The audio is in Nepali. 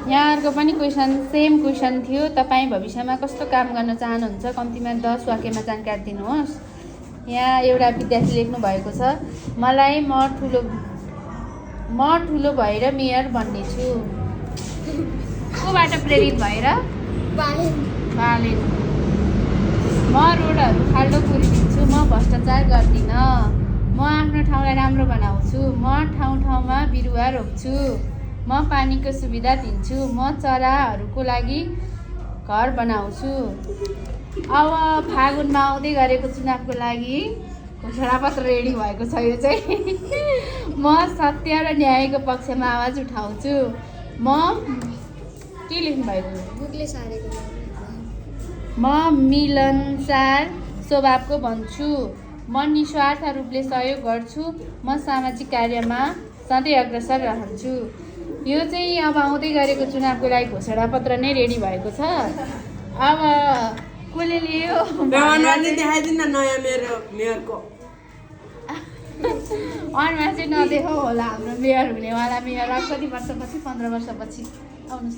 यहाँहरूको पनि सेम क्वेसन थियो। तपाईँ भविष्यमा कस्तो काम गर्न चाहनुहुन्छ? कम्तीमा 10 वाक्यमा जानकारी दिनुहोस्। यहाँ एउटा विद्यार्थी लेख्नु भएको छ, मलाई म ठुलो भएर मेयर बन्ने छु। कोबाट प्रेरित भएर? बालेन। म रोडहरू खाल्डो पुरिदिन्छु। म भ्रष्टाचार गर्दिनँ। म आफ्नो ठाउँलाई राम्रो बनाउँछु। म ठाउँमा बिरुवा रोप्छु। म पानीको सुविधा दिन्छु। म चराहरूको लागि घर बनाउँछु। अब फागुनमा आउँदै गरेको चुनावको लागि घोषणापत्र रेडी भएको छ। यो चाहिँ म सत्य र न्यायको पक्षमा आवाज उठाउँछु। म के लेख्नु भएको? बुकले सारेको। म मिलनसार स्वभावको बन्छु। म निस्वार्थ रूपले सहयोग गर्छु। म सामाजिक कार्यमा सधैँ अग्रसर रहन्छु। यो चाहिँ अब आउँदै गरेको चुनावको लागि घोषणापत्र नै रेडी भएको छ। अब कसले लियो देखाइदिन नयाँ मेयरको अनुहार चाहिँ नदेखाउ होला। हाम्रो मेयर हुनेवाला मेयर अब कति वर्षपछि? 15 वर्षपछि आउनुहोस्।